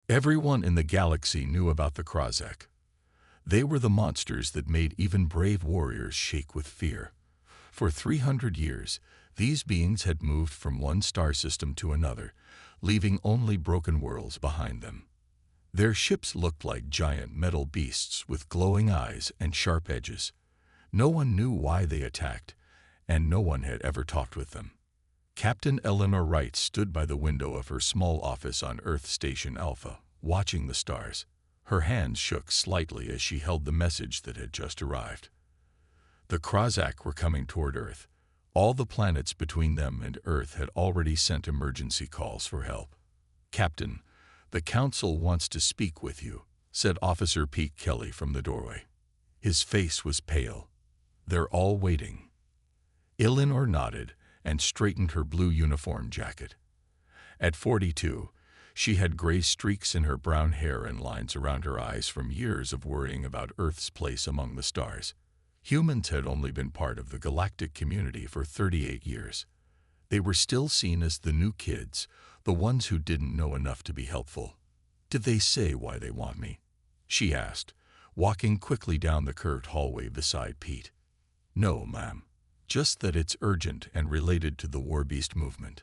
Everyone in the galaxy knew about the Krozak. They were the monsters that made even brave warriors shake with fear. For 300 years, these beings had moved from one star system to another, leaving only broken worlds behind them. Their ships looked like giant metal beasts with glowing eyes and sharp edges. No one knew why they attacked, and no one had ever talked with them. Captain Eleanor Wright stood by the window of her small office on Earth Station Alpha, watching the stars. Her hands shook slightly as she held the message that had just arrived. The Krozak were coming toward Earth. All the planets between them and Earth had already sent emergency calls for help. "Captain, the Council wants to speak with you," said Officer Pete Kelly from the doorway. His face was pale. "They're all waiting." Eleanor nodded and straightened her blue uniform jacket. At 42, she had gray streaks in her brown hair and lines around her eyes from years of worrying about Earth's place among the stars. Humans had only been part of the galactic community for 38 years. They were still seen as the new kids, the ones who didn't know enough to be helpful. "Did they say why they want me?" she asked, walking quickly down the curved hallway beside Pete. "No, ma'am. Just that it's urgent and related to the Warbeast movement."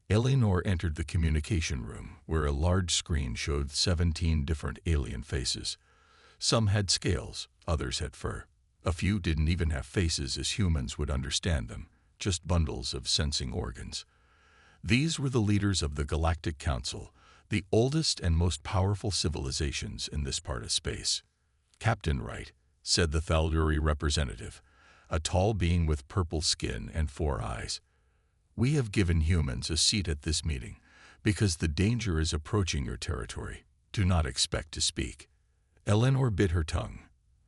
Eleanor entered the communication room, where a large screen showed 17 different alien faces. Some had scales, others had fur. A few didn't even have faces as humans would understand them, just bundles of sensing organs. These were the leaders of the Galactic Council, the oldest and most powerful civilizations in this part of space. "Captain Wright," said the Thalduri representative, a tall being with purple skin and 4 eyes. "We have given humans a seat at this meeting because the danger is approaching your territory. Do not expect to speak." Eleanor bit her tongue.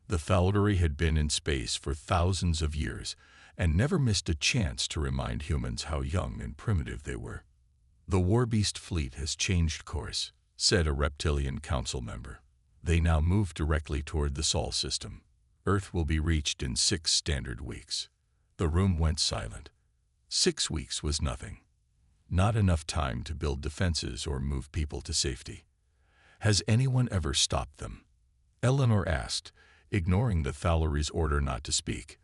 The Thalduri had been in space for thousands of years and never missed a chance to remind humans how young and primitive they were. "The Warbeast fleet has changed course," said a reptilian council member. "They now move directly toward the Sol system. Earth will be reached in 6 standard weeks." The room went silent. 6 weeks was nothing. Not enough time to build defenses or move people to safety. "Has anyone ever stopped them?" Eleanor asked, ignoring the Thalduri's order not to speak.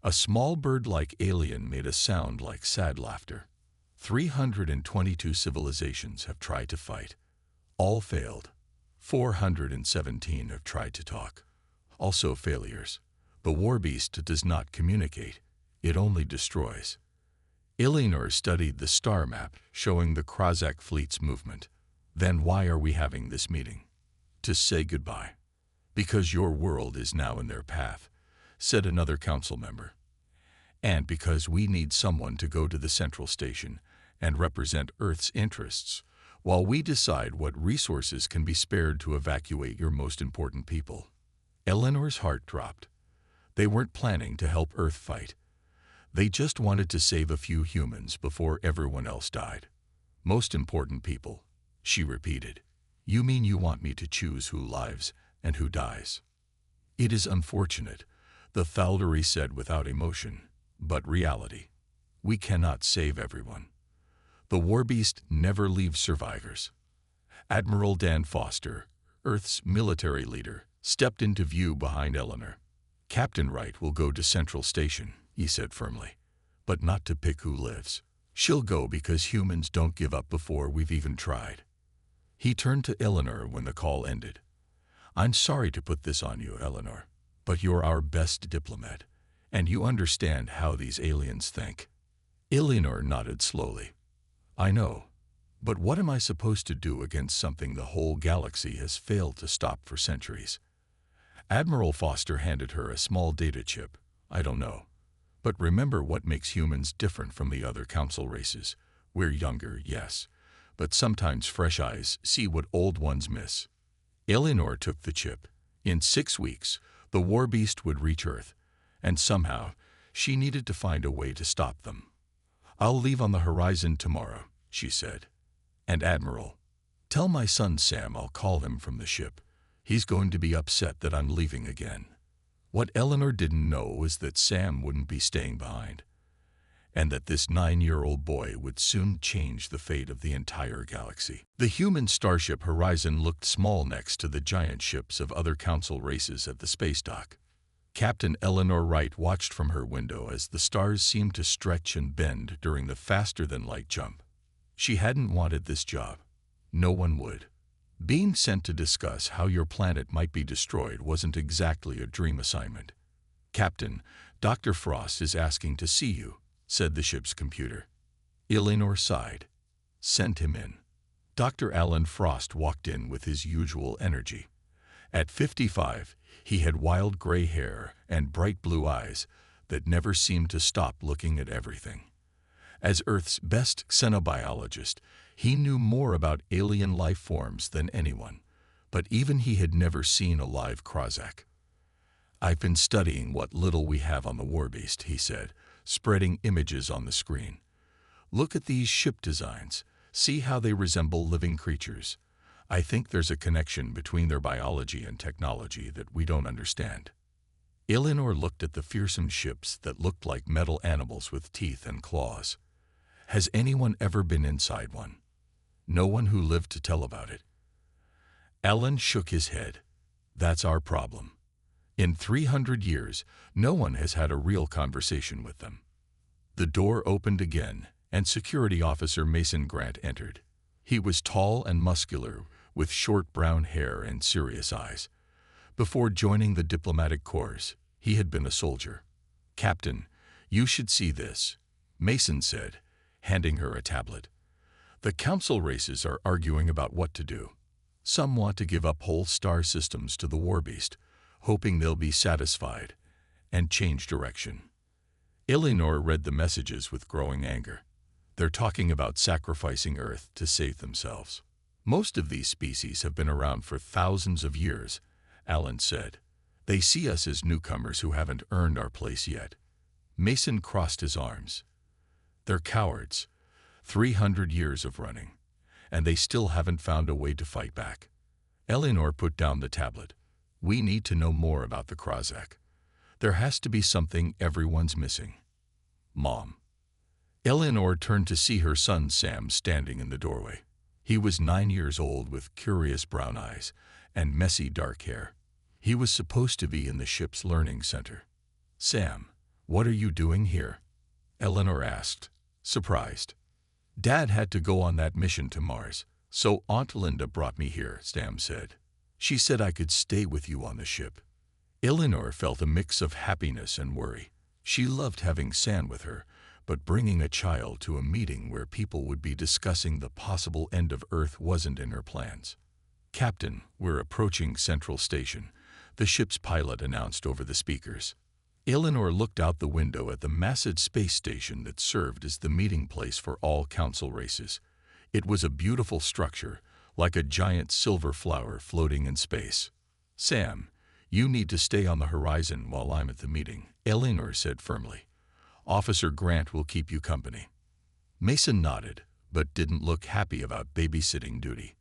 A small bird-like alien made a sound like sad laughter. 322 civilizations have tried to fight. All failed. 417 have tried to talk. Also failures. The Warbeast does not communicate. It only destroys. Eleanor studied the star map showing the Krozak fleet's movement. "Then why are we having this meeting?" "To say goodbye." "Because your world is now in their path," said another council member. "And because we need someone to go to the central station and represent Earth's interests, while we decide what resources can be spared to evacuate your most important people." Eleanor's heart dropped. They weren't planning to help Earth fight. They just wanted to save a few humans before everyone else died. "Most important people," she repeated. "You mean you want me to choose who lives and who dies?" "It is unfortunate," the Thalduri said without emotion, "but reality. We cannot save everyone. The Warbeast never leaves survivors." Admiral Dan Foster, Earth's military leader, stepped into view behind Eleanor. "Captain Wright will go to Central Station," he said firmly, "but not to pick who lives. She'll go because humans don't give up before we've even tried." He turned to Eleanor when the call ended. "I'm sorry to put this on you, Eleanor, but you're our best diplomat, and you understand how these aliens think." Eleanor nodded slowly. "I know, but what am I supposed to do against something the whole galaxy has failed to stop for centuries?" Admiral Foster handed her a small data chip. "I don't know. But remember what makes humans different from the other council races. We're younger, yes, but sometimes fresh eyes see what old ones miss." Eleanor took the chip. In 6 weeks, the Warbeast would reach Earth, and somehow she needed to find a way to stop them. "I'll leave on the horizon tomorrow," she said. "And Admiral, tell my son Sam I'll call him from the ship. He's going to be upset that I'm leaving again." What Eleanor didn't know was that Sam wouldn't be staying behind. and that this 9-year-old boy would soon change the fate of the entire galaxy. The human starship Horizon looked small next to the giant ships of other council races at the space dock. Captain Eleanor Wright watched from her window as the stars seemed to stretch and bend during the faster-than-light jump. She hadn't wanted this job. No one would. Being sent to discuss how your planet might be destroyed wasn't exactly a dream assignment. "Captain, Dr. Frost is asking to see you," said the ship's computer. Eleanor sighed. "Send him in." Dr. Alan Frost walked in with his usual energy. At 55, he had wild gray hair and bright blue eyes that never seemed to stop looking at everything. As Earth's best xenobiologist, he knew more about alien life forms than anyone, but even he had never seen a live Krozak. "I've been studying what little we have on the Warbeast," he said, spreading images on the screen. "Look at these ship designs. See how they resemble living creatures. I think there's a connection between their biology and technology that we don't understand." Eleanor looked at the fearsome ships that looked like metal animals with teeth and claws. "Has anyone ever been inside one?" "No one who lived to tell about it." Alan shook his head. "That's our problem. In 300 years, no one has had a real conversation with them." The door opened again, and Security Officer Mason Grant entered. He was tall and muscular, with short brown hair and serious eyes. Before joining the diplomatic corps, he had been a soldier. "Captain, you should see this," Mason said, handing her a tablet. "The council races are arguing about what to do. Some want to give up whole star systems to the Warbeast, hoping they'll be satisfied, and change direction." Eleanor read the messages with growing anger. "They're talking about sacrificing Earth to save themselves." "Most of these species have been around for thousands of years," Alan said. "They see us as newcomers who haven't earned our place yet." Mason crossed his arms. "They're cowards. 300 years of running, and they still haven't found a way to fight back." Eleanor put down the tablet. "We need to know more about the Krozak. There has to be something everyone's missing." "Mom." Eleanor turned to see her son Sam standing in the doorway. He was 9 years old with curious brown eyes and messy dark hair. He was supposed to be in the ship's learning center. "Sam, what are you doing here?" Eleanor asked, surprised. "Dad had to go on that mission to Mars, so Aunt Linda brought me here," Sam said. "She said I could stay with you on the ship." Eleanor felt a mix of happiness and worry. She loved having Sam with her, but bringing a child to a meeting where people would be discussing the possible end of Earth wasn't in her plans. "Captain, we're approaching Central Station," the ship's pilot announced over the speakers. Eleanor looked out the window at the massive space station that served as the meeting place for all council races. It was a beautiful structure, like a giant silver flower floating in space. "Sam, you need to stay on the horizon while I'm at the meeting," Eleanor said firmly. "Officer Grant will keep you company." Mason nodded, but didn't look happy about babysitting duty.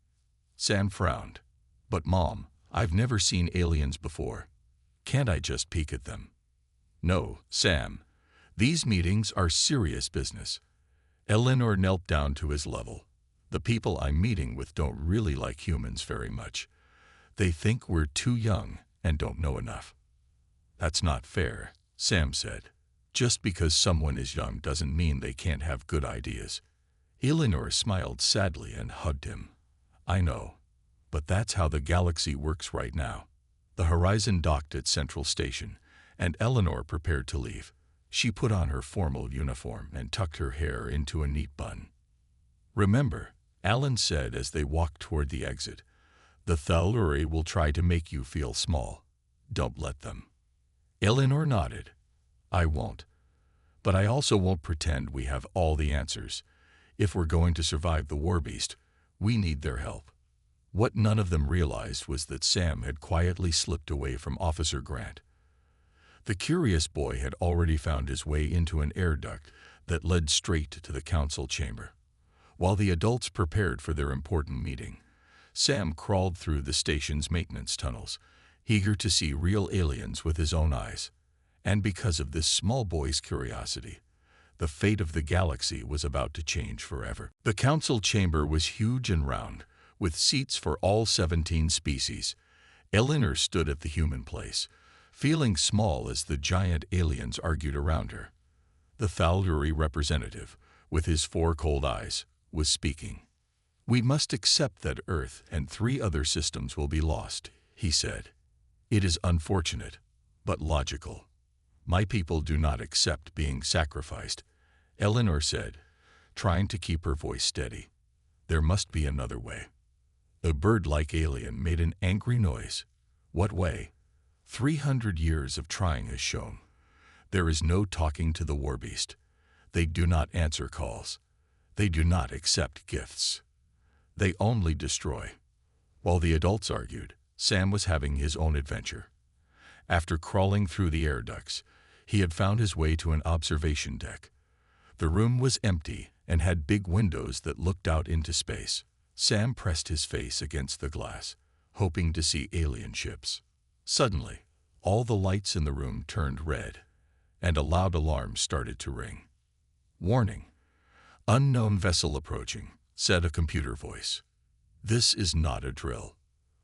Sam frowned. "But Mom, I've never seen aliens before. Can't I just peek at them?" "No, Sam. These meetings are serious business." Eleanor knelt down to his level. "The people I'm meeting with don't really like humans very much. They think we're too young and don't know enough." "That's not fair," Sam said. "Just because someone is young doesn't mean they can't have good ideas." Eleanor smiled sadly and hugged him. "I know, but that's how the galaxy works right now." The Horizon docked at Central Station, and Eleanor prepared to leave. She put on her formal uniform and tucked her hair into a neat bun. "Remember," Alan said as they walked toward the exit, "the Thaluri will try to make you feel small. Don't let them." Eleanor nodded. "I won't. But I also won't pretend we have all the answers. If we're going to survive the Warbeast, we need their help." What none of them realized was that Sam had quietly slipped away from Officer Grant. The curious boy had already found his way into an air duct that led straight to the council chamber. While the adults prepared for their important meeting, Sam crawled through the station's maintenance tunnels, eager to see real aliens with his own eyes. And because of this small boy's curiosity, The fate of the galaxy was about to change forever. The council chamber was huge and round, with seats for all 17 species. Eleanor stood at the human place, feeling small as the giant aliens argued around her. The Thaluri representative, with his 4 cold eyes, was speaking. "We must accept that Earth and 3 other systems will be lost," he said. "It is unfortunate, but logical. My people do not accept being sacrificed," Eleanor said, trying to keep her voice steady. "There must be another way." A bird-like alien made an angry noise. "What way?" 300 years of trying has shown. There is no talking to the Warbeast. They do not answer calls. They do not accept gifts. They only destroy. While the adults argued, Sam was having his own adventure. After crawling through the air ducts, he had found his way to an observation deck. The room was empty and had big windows that looked out into space. Sam pressed his face against the glass, hoping to see alien ships. Suddenly, all the lights in the room turned red, and a loud alarm started to ring. "Warning! Unknown vessel approaching," said a computer voice. "This is not a drill.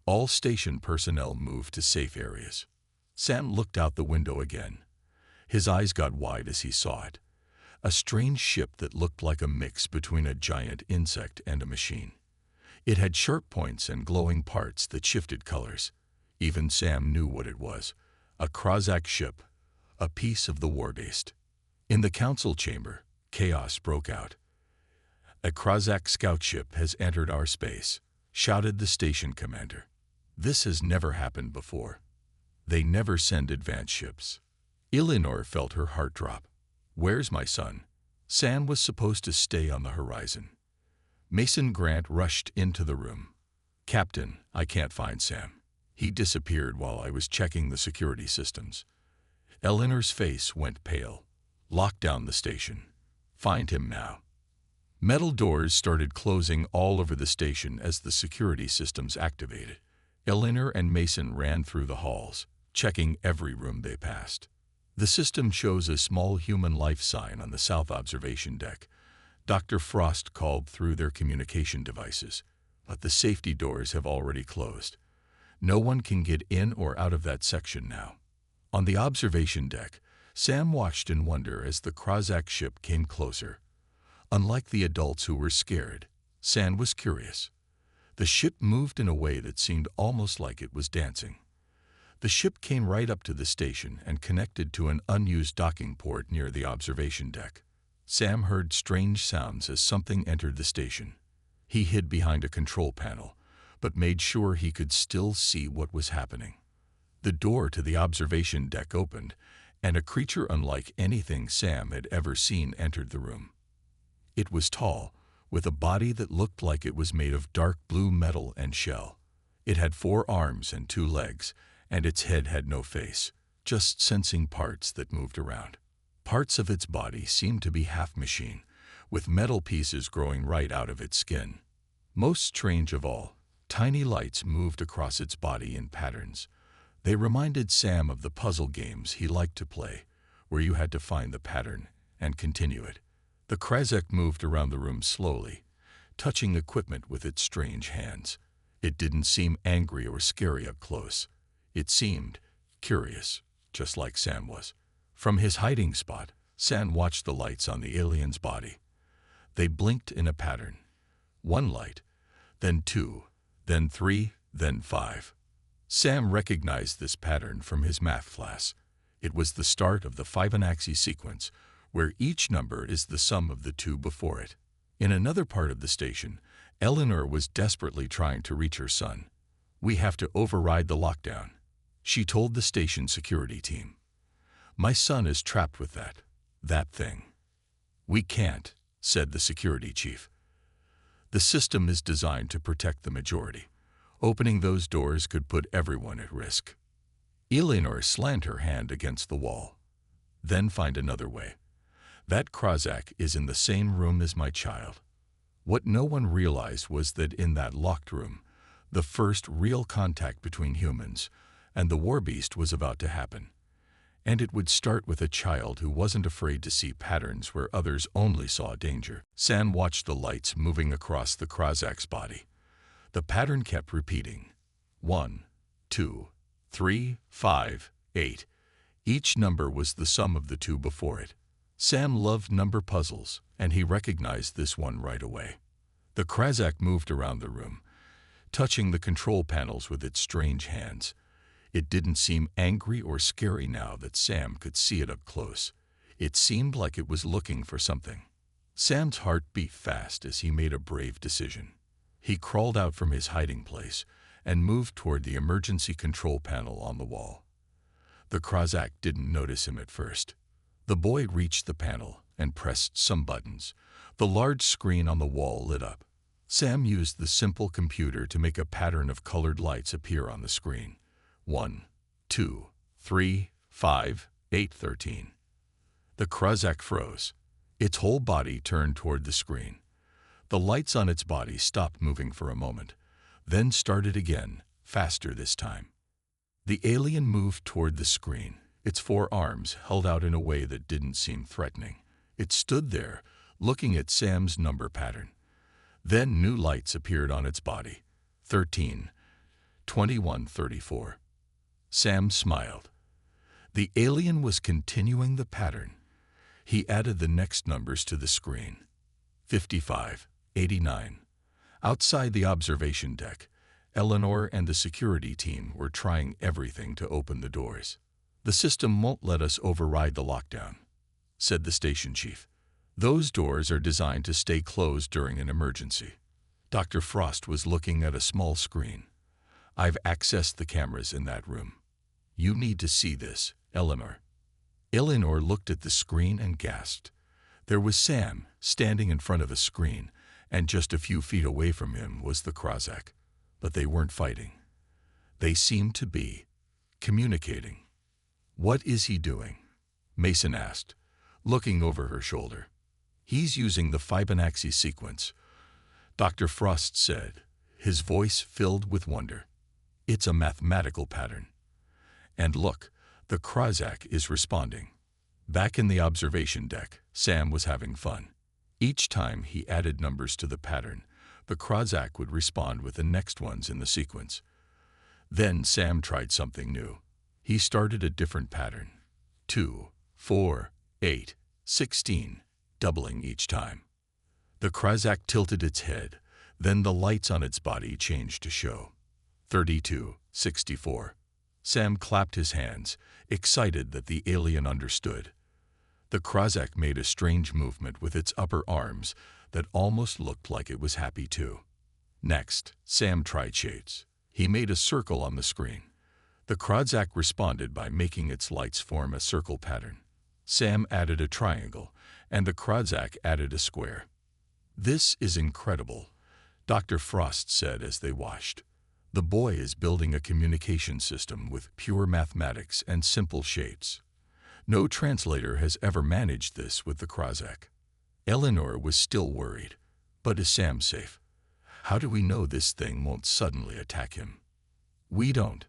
All station personnel move to safe areas." Sam looked out the window again. His eyes got wide as he saw it. A strange ship that looked like a mix between a giant insect and a machine. It had sharp points and glowing parts that shifted colors. Even Sam knew what it was. A Krozak ship, a piece of the Warbeast. In the council chamber, chaos broke out. "A Krozak scout ship has entered our space," shouted the station commander. "This has never happened before. They never send advance ships." Eleanor felt her heart drop. "Where's my son?" Sam was supposed to stay on the horizon. Mason Grant rushed into the room. "Captain, I can't find Sam. He disappeared while I was checking the security systems." Eleanor's face went pale. "Lock down the station. Find him now." Metal doors started closing all over the station as the security systems activated. Eleanor and Mason ran through the halls, checking every room they passed. The system shows a small human life sign on the south observation deck. Dr. Frost called through their communication devices, but the safety doors have already closed. No one can get in or out of that section now. On the observation deck, Sam watched in wonder as the Krozak ship came closer. Unlike the adults who were scared, Sam was curious. The ship moved in a way that seemed almost like it was dancing. The ship came right up to the station and connected to an unused docking port near the observation deck. Sam heard strange sounds as something entered the station. He hid behind a control panel, but made sure he could still see what was happening. The door to the observation deck opened, and a creature unlike anything Sam had ever seen entered the room. It was tall, with a body that looked like it was made of dark blue metal and shell. It had 4 arms and 2 legs, and its head had no face, just sensing parts that moved around. Parts of its body seemed to be half machine, with metal pieces growing right out of its skin. Most strange of all, tiny lights moved across its body in patterns. They reminded Sam of the puzzle games he liked to play, where you had to find the pattern and continue it. The Krozak moved around the room slowly, touching equipment with its strange hands. It didn't seem angry or scary up close. It seemed curious, just like Sam was. From his hiding spot, Sam watched the lights on the alien's body. They blinked in a pattern. 1 light, then 2, then 3, then 5. Sam recognized this pattern from his math class. It was the start of the Fibonacci sequence, where each number is the sum of the 2 before it. In another part of the station, Eleanor was desperately trying to reach her son. "We have to override the lockdown," she told the station security team. "My son is trapped with that thing." "We can't," said the security chief. "The system is designed to protect the majority. Opening those doors could put everyone at risk." Eleanor slammed her hand against the wall. "Then find another way. That Krozak is in the same room as my child." What no one realized was that in that locked room, the first real contact between humans and the Warbeast was about to happen. And it would start with a child who wasn't afraid to see patterns where others only saw danger. Sam watched the lights moving across the Krozak's body. The pattern kept repeating. 1, 2, 3, 5, 8. Each number was the sum of the two before it. Sam loved number puzzles, and he recognized this one right away. The Krozak moved around the room, touching the control panels with its strange hands. It didn't seem angry or scary now that Sam could see it up close. It seemed like it was looking for something. Sam's heart beat fast as he made a brave decision. He crawled out from his hiding place and moved toward the emergency control panel on the wall. The Krozak didn't notice him at first. The boy reached the panel and pressed some buttons. The large screen on the wall lit up. Sam used the simple computer to make a pattern of colored lights appear on the screen. 1, 2, 3, 5, 8, 13. The Krozak froze. Its whole body turned toward the screen. The lights on its body stopped moving for a moment, then started again, faster this time. The alien moved toward the screen, its four arms held out in a way that didn't seem threatening. It stood there, looking at Sam's number pattern. Then new lights appeared on its body. 13, 21, 34. Sam smiled. The alien was continuing the pattern. He added the next numbers to the screen. 55, 89. Outside the observation deck, Eleanor and the security team were trying everything to open the doors. "The system won't let us override the lockdown," said the station chief. "Those doors are designed to stay closed during an emergency." Dr. Frost was looking at a small screen. "I've accessed the cameras in that room. You need to see this, Eleanor." Eleanor looked at the screen and gasped. There was Sam standing in front of a screen, and just a few feet away from him was the Krozak. But they weren't fighting. They seemed to be communicating. "What is he doing?" Mason asked, looking over her shoulder. "He's using the Fibonacci sequence," Dr. Frost said, his voice filled with wonder. "It's a mathematical pattern. And look, the Krozak is responding." Back in the observation deck, Sam was having fun. Each time he added numbers to the pattern, the Krozak would respond with the next ones in the sequence. Then Sam tried something new. He started a different pattern. 2, 4, 8, 16, doubling each time. The Krozak tilted its head, then the lights on its body changed to show. 32, 64. Sam clapped his hands, excited that the alien understood. The Krozak made a strange movement with its upper arms that almost looked like it was happy too. Next, Sam tried shapes. He made a circle on the screen. The Krozak responded by making its lights form a circle pattern. Sam added a triangle, and the Krozak added a square. "This is incredible," Dr. Frost said as they watched. "The boy is building a communication system with pure mathematics and simple shapes. No translator has ever managed this with the Krozak." Eleanor was still worried. "But is Sam safe? How do we know this thing won't suddenly attack him?" "We don't,"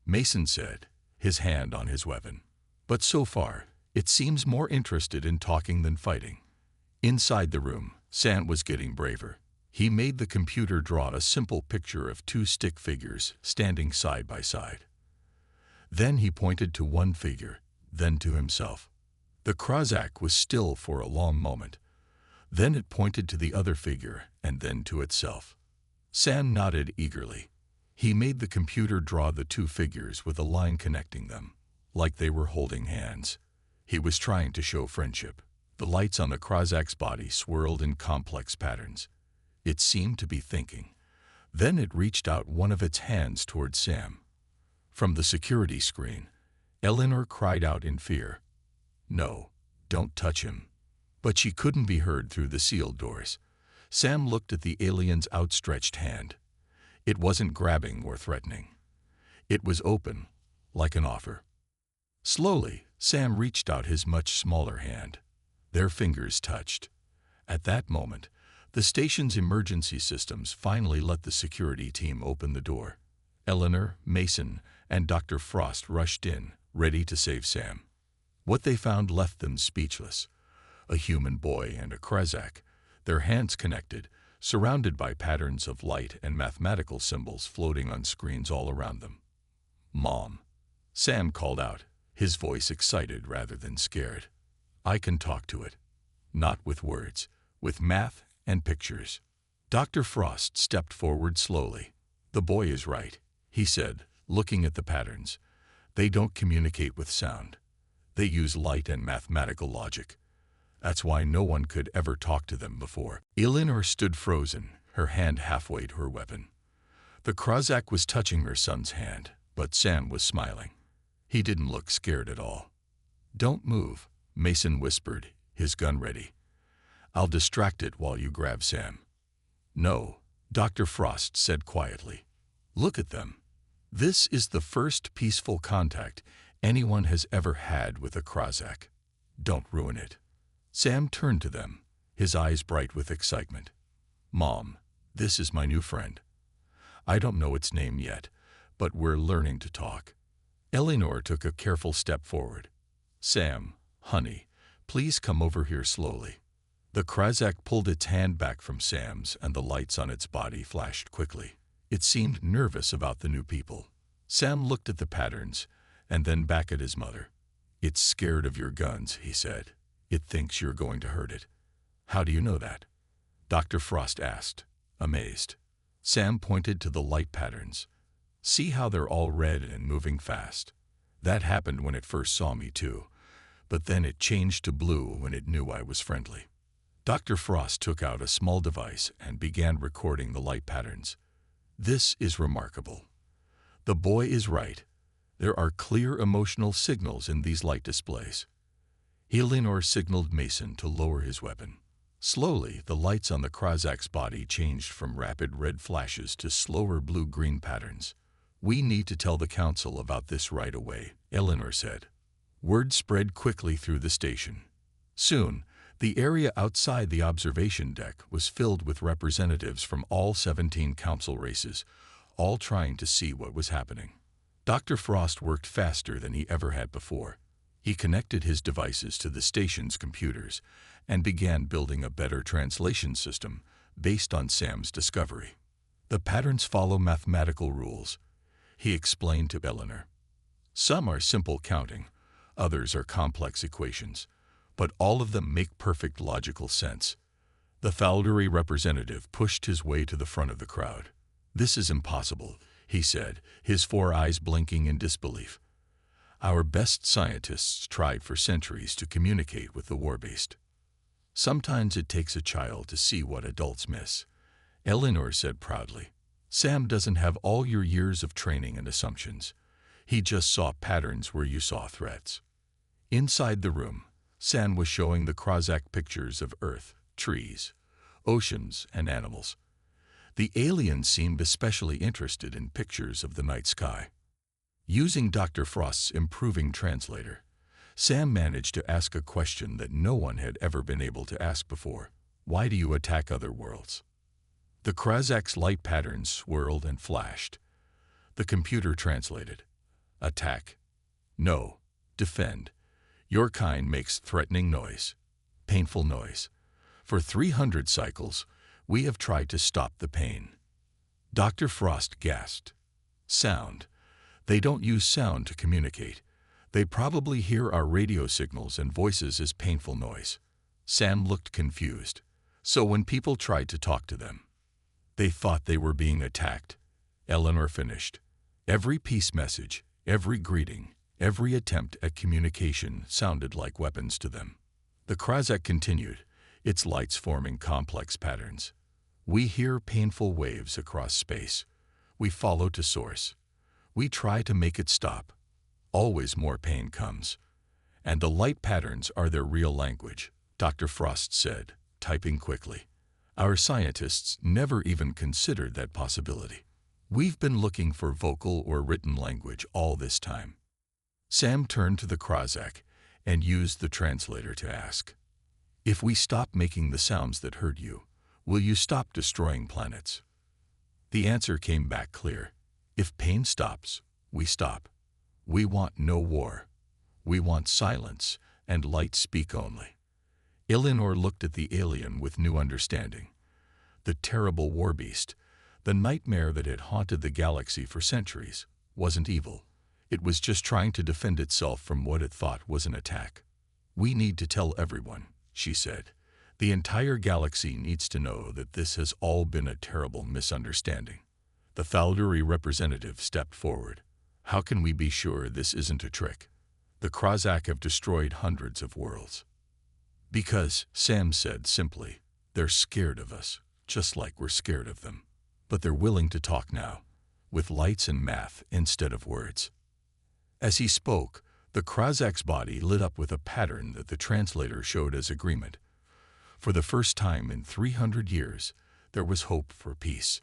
Mason said, his hand on his weapon. "But so far, it seems more interested in talking than fighting." Inside the room, Sam was getting braver. He made the computer draw a simple picture of two stick figures standing side by side. Then he pointed to one figure, then to himself. The Krozak was still for a long moment. Then it pointed to the other figure and then to itself. Sam nodded eagerly. He made the computer draw the two figures with a line connecting them, like they were holding hands. He was trying to show friendship. The lights on the Krozak's body swirled in complex patterns. It seemed to be thinking. Then it reached out one of its hands toward Sam. From the security screen, Eleanor cried out in fear. "No, don't touch him." But she couldn't be heard through the sealed doors. Sam looked at the alien's outstretched hand. It wasn't grabbing or threatening. It was open, like an offer. Slowly, Sam reached out his much smaller hand. Their fingers touched. At that moment, the station's emergency systems finally let the security team open the door. Eleanor, Mason, and Dr. Frost rushed in, ready to save Sam. What they found left them speechless. A human boy and a Krezak, their hands connected, surrounded by patterns of light and mathematical symbols floating on screens all around them. "Mom," Sam called out, his voice excited rather than scared. "I can talk to it. Not with words, with math and pictures." Dr. Frost stepped forward slowly. "The boy is right," he said, looking at the patterns. "They don't communicate with sound. They use light and mathematical logic. That's why no one could ever talk to them before." Eleanor stood frozen, her hand halfway to her weapon. The Krezak was touching her son's hand, but Sam was smiling. He didn't look scared at all. "Don't move," Mason whispered, his gun ready. "I'll distract it while you grab Sam." "No," Dr. Frost said quietly. "Look at them. This is the first peaceful contact anyone has ever had with a Krezak. Don't ruin it." Sam turned to them, his eyes bright with excitement. "Mom, this is my new friend. I don't know its name yet, but we're learning to talk." Eleanor took a careful step forward. "Sam, honey, please come over here slowly." The Krezak pulled its hand back from Sam's and the lights on its body flashed quickly. It seemed nervous about the new people. Sam looked at the patterns and then back at his mother. "It's scared of your guns," he said. "It thinks you're going to hurt it." "How do you know that?" Dr. Frost asked, amazed. Sam pointed to the light patterns. "See how they're all red and moving fast? That happened when it first saw me too, but then it changed to blue when it knew I was friendly." Dr. Frost took out a small device and began recording the light patterns. "This is remarkable. The boy is right. There are clear emotional signals in these light displays." Eleanor signaled Mason to lower his weapon. Slowly, the lights on the Krezak's body changed from rapid red flashes to slower blue-green patterns. "We need to tell the council about this right away," Eleanor said. Word spread quickly through the station. Soon, the area outside the observation deck was filled with representatives from all 17 council races, all trying to see what was happening. Dr. Frost worked faster than he ever had before. He connected his devices to the station's computers and began building a better translation system based on Sam's discovery. "The patterns follow mathematical rules," he explained to Eleanor. "Some are simple counting, others are complex equations, but all of them make perfect logical sense." The Thalduri representative pushed his way to the front of the crowd. "This is impossible," he said, his 4 eyes blinking in disbelief. "Our best scientists tried for centuries to communicate with the Warbeast." "Sometimes it takes a child to see what adults miss," Eleanor said proudly. "Sam doesn't have all your years of training and assumptions. He just saw patterns where you saw threats." Inside the room, Sam was showing the Krezak pictures of Earth, trees, oceans, and animals. The aliens seemed especially interested in pictures of the night sky. Using Dr. Frost's improving translator, Sam managed to ask a question that no one had ever been able to ask before. "Why do you attack other worlds?" The Krezak's light patterns swirled and flashed. The computer translated. "Attack. No. Defend. Your kind makes threatening noise. Painful noise. For 300 cycles, we have tried to stop the pain." Dr. Frost gasped. "Sound. They don't use sound to communicate. They probably hear our radio signals and voices as painful noise." Sam looked confused. "So when people tried to talk to them, they thought they were being attacked," Eleanor finished. "Every peace message, every greeting, every attempt at communication sounded like weapons to them." The Krezak continued, its lights forming complex patterns. "We hear painful waves across space. We follow to source. We try to make it stop. Always more pain comes. And the light patterns are their real language," Dr. Frost said, typing quickly. "Our scientists never even considered that possibility. We've been looking for vocal or written language all this time." Sam turned to the Krezak and used the translator to ask, "If we stop making the sounds that hurt you, will you stop destroying planets?" The answer came back clear. "If pain stops, we stop. We want no war. We want silence, and light speak only. Eleanor looked at the alien with new understanding. The terrible Warbeast, the nightmare that had haunted the galaxy for centuries, wasn't evil. It was just trying to defend itself from what it thought was an attack. "We need to tell everyone," she said. "The entire galaxy needs to know that this has all been a terrible misunderstanding." The Thalduri representative stepped forward. "How can we be sure this isn't a trick? The Krozak have destroyed hundreds of worlds." "Because," Sam said simply, "they're scared of us, just like we're scared of them. But they're willing to talk now, with lights and math instead of words." As he spoke, the Krozak's body lit up with a pattern that the translator showed as agreement. For the first time in 300 years, there was hope for peace.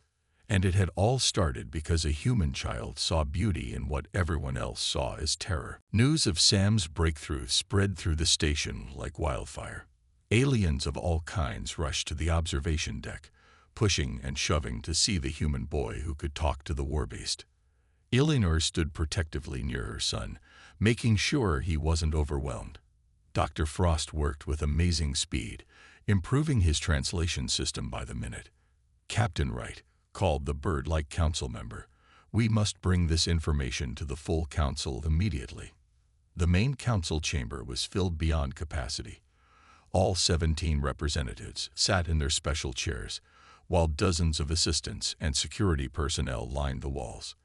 And it had all started because a human child saw beauty in what everyone else saw as terror. News of Sam's breakthrough spread through the station like wildfire. Aliens of all kinds rushed to the observation deck, pushing and shoving to see the human boy who could talk to the Warbeast. Eleanor stood protectively near her son, making sure he wasn't overwhelmed. Dr. Frost worked with amazing speed, improving his translation system by the minute. "Captain Wright," called the bird-like council member, "we must bring this information to the full council immediately." The main council chamber was filled beyond capacity. All 17 representatives sat in their special chairs, while dozens of assistants and security personnel lined the walls.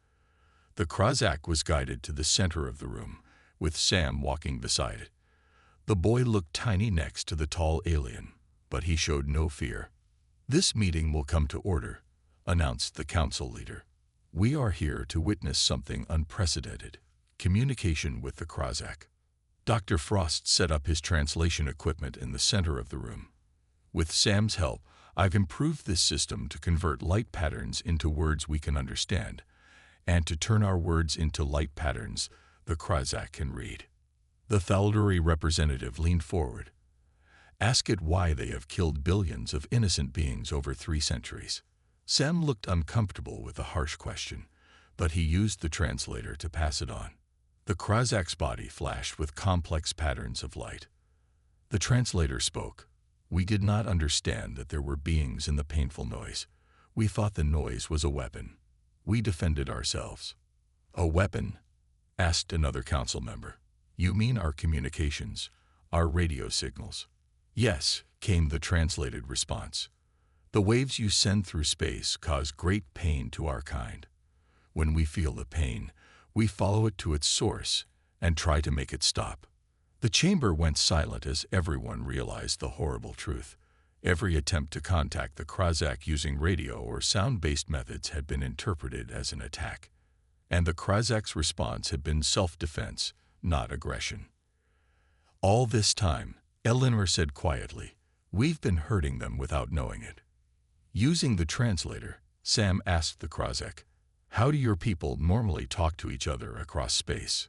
The Krozak was guided to the center of the room, with Sam walking beside it. The boy looked tiny next to the tall alien, but he showed no fear. "This meeting will come to order," announced the council leader. "We are here to witness something unprecedented: communication with the Krozak." Dr. Frost set up his translation equipment in the center of the room. "With Sam's help, I've improved this system to convert light patterns into words we can understand, and to turn our words into light patterns the Krozak can read." The Thalduri representative leaned forward. "Ask it why they have killed billions of innocent beings over 3 centuries. Sam looked uncomfortable with the harsh question, but he used the translator to pass it on. The Krozak's body flashed with complex patterns of light. The translator spoke. "We did not understand that there were beings in the painful noise. We thought the noise was a weapon. We defended ourselves." "A weapon?" asked another council member. "You mean our communications, our radio signals?" "Yes," came the translated response. "The waves you send through space cause great pain to our kind. When we feel the pain, we follow it to its source and try to make it stop." The chamber went silent as everyone realized the horrible truth. Every attempt to contact the Krozak using radio or sound-based methods had been interpreted as an attack, and the Krozak's response had been self-defense, not aggression. "All this time," Eleanor said quietly, "we've been hurting them without knowing it." Using the translator, Sam asked the Krozak, "How do your people normally talk to each other across space?"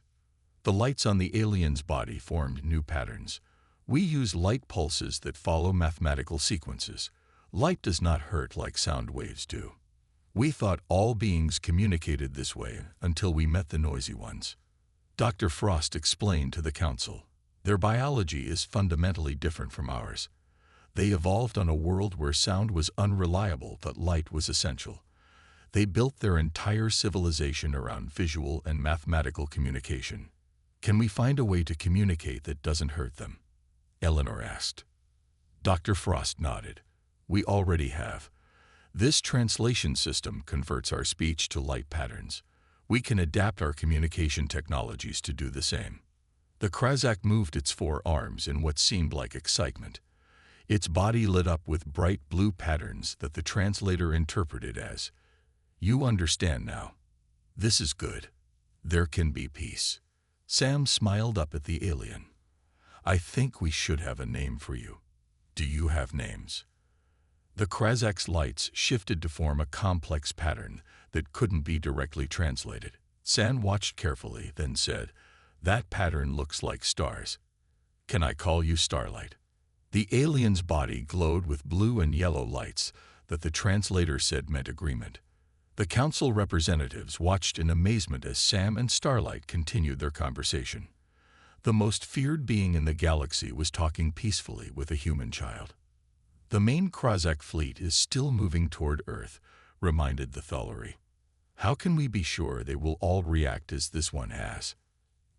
The lights on the alien's body formed new patterns. "We use light pulses that follow mathematical sequences. Light does not hurt like sound waves do. We thought all beings communicated this way until we met the noisy ones." Dr. Frost explained to the council, "Their biology is fundamentally different from ours. They evolved on a world where sound was unreliable but light was essential. They built their entire civilization around visual and mathematical communication. Can we find a way to communicate that doesn't hurt them?" Eleanor asked. Dr. Frost nodded. "We already have. This translation system converts our speech to light patterns. We can adapt our communication technologies to do the same." The Krozak moved its 4 arms in what seemed like excitement. Its body lit up with bright blue patterns that the translator interpreted as, "You understand now. This is good. There can be peace." Sam smiled up at the alien. "I think we should have a name for you. Do you have names?" The Krozak's lights shifted to form a complex pattern that couldn't be directly translated. Sam watched carefully, then said, "That pattern looks like stars. Can I call you Starlight?" The alien's body glowed with blue and yellow lights that the translator said meant agreement. The council representatives watched in amazement as Sam and Starlight continued their conversation. The most feared being in the galaxy was talking peacefully with a human child. The main Krozak fleet is still moving toward Earth, reminded the Thulari. How can we be sure they will all react as this one has?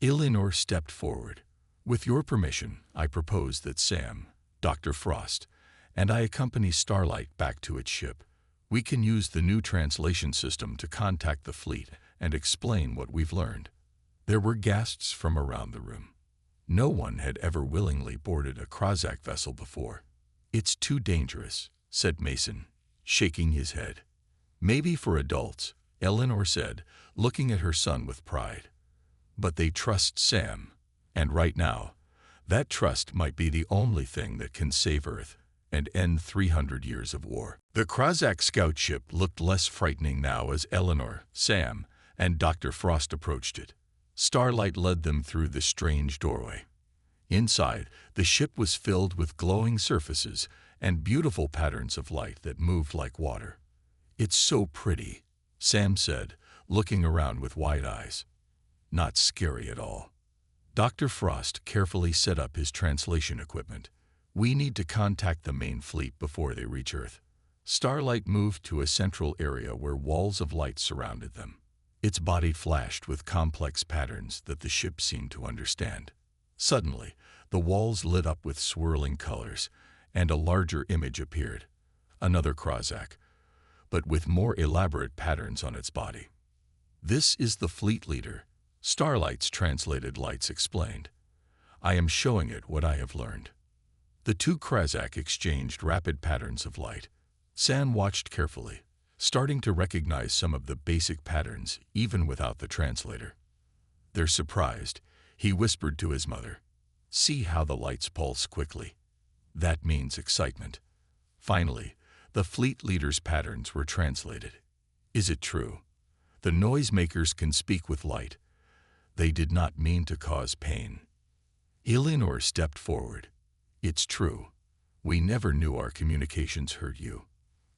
Eleanor stepped forward. With your permission, I propose that Sam, Dr. Frost, and I accompany Starlight back to its ship. We can use the new translation system to contact the fleet and explain what we've learned. There were gasps from around the room. No one had ever willingly boarded a Krozak vessel before. It's too dangerous, said Mason, shaking his head. Maybe for adults, Eleanor said, looking at her son with pride. But they trust Sam, and right now, that trust might be the only thing that can save Earth and end 300 years of war. The Krozak scout ship looked less frightening now as Eleanor, Sam, and Dr. Frost approached it. Starlight led them through the strange doorway. Inside, the ship was filled with glowing surfaces and beautiful patterns of light that moved like water. It's so pretty, Sam said, looking around with wide eyes. Not scary at all. Dr. Frost carefully set up his translation equipment. We need to contact the main fleet before they reach Earth. Starlight moved to a central area where walls of light surrounded them. Its body flashed with complex patterns that the ship seemed to understand. Suddenly, the walls lit up with swirling colors, and a larger image appeared. Another Krozak, but with more elaborate patterns on its body. This is the fleet leader, Starlight's translated lights explained. I am showing it what I have learned. The two Krozak exchanged rapid patterns of light. Sam watched carefully, starting to recognize some of the basic patterns even without the translator. They're surprised. He whispered to his mother. See how the lights pulse quickly. That means excitement. Finally, the fleet leader's patterns were translated. Is it true? The noisemakers can speak with light. They did not mean to cause pain. Eleanor stepped forward. It's true. We never knew our communications hurt you.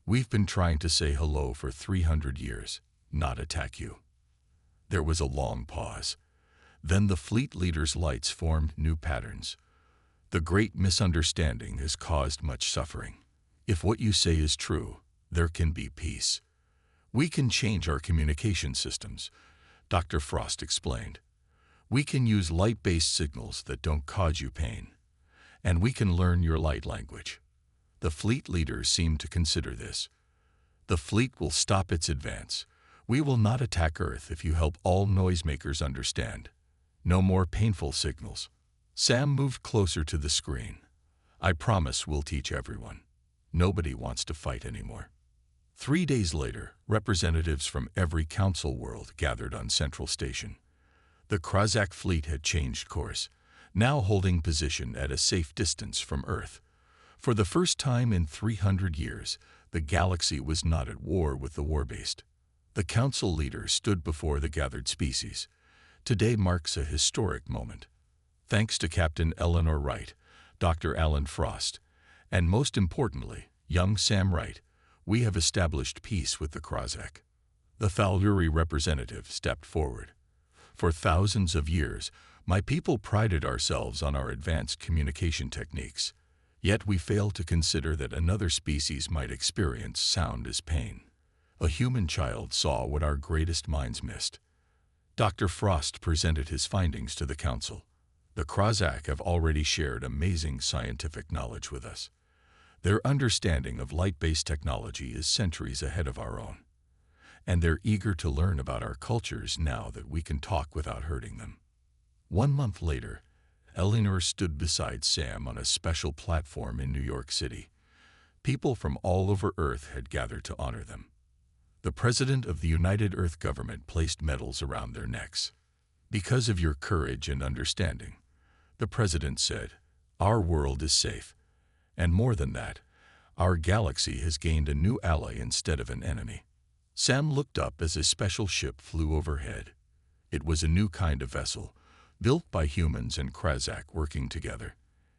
We've been trying to say hello for 300 years, not attack you. There was a long pause. Then the fleet leader's lights formed new patterns. The great misunderstanding has caused much suffering. If what you say is true, there can be peace. We can change our communication systems, Dr. Frost explained. We can use light-based signals that don't cause you pain. And we can learn your light language. The fleet leader seemed to consider this. The fleet will stop its advance. We will not attack Earth if you help all noisemakers understand. No more painful signals. Sam moved closer to the screen. I promise we'll teach everyone. Nobody wants to fight anymore. 3 days later, representatives from every council world gathered on Central Station. The Krozak fleet had changed course, now holding position at a safe distance from Earth. For the first time in 300 years, the galaxy was not at war with the Warbeast. The council leader stood before the gathered species. Today marks a historic moment. Thanks to Captain Eleanor Wright, Dr. Alan Frost, and most importantly, young Sam Wright, we have established peace with the Krozak. The Thulari representative stepped forward. For thousands of years, my people prided ourselves on our advanced communication techniques. Yet we fail to consider that another species might experience sound as pain. A human child saw what our greatest minds missed. Dr. Frost presented his findings to the council. The Krozak have already shared amazing scientific knowledge with us. Their understanding of light-based technology is centuries ahead of our own. And they're eager to learn about our cultures now that we can talk without hurting them. 1 month later, Eleanor stood beside Sam on a special platform in New York City. People from all over Earth had gathered to honor them. The President of the United Earth Government placed medals around their necks. Because of your courage and understanding, the President said, our world is safe. And more than that, our galaxy has gained a new ally instead of an enemy. Sam looked up as a special ship flew overhead. It was a new kind of vessel, built by humans and Krozak working together.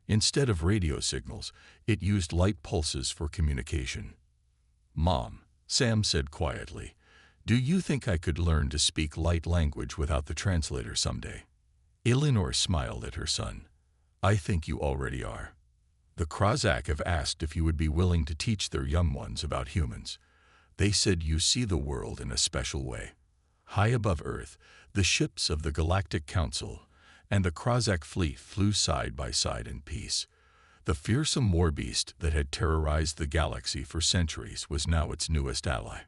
Instead of radio signals, it used light pulses for communication. Mom, Sam said quietly, do you think I could learn to speak light language without the translator someday? Eleanor smiled at her son. I think you already are. The Krozak have asked if you would be willing to teach their young ones about humans. They said you see the world in a special way. High above Earth, the ships of the Galactic Council and the Krozak fleet flew side by side in peace. The fearsome Warbeast that had terrorized the galaxy for centuries was now its newest ally.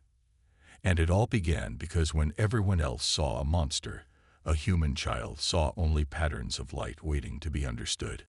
And it all began because when everyone else saw a monster, a human child saw only patterns of light waiting to be understood.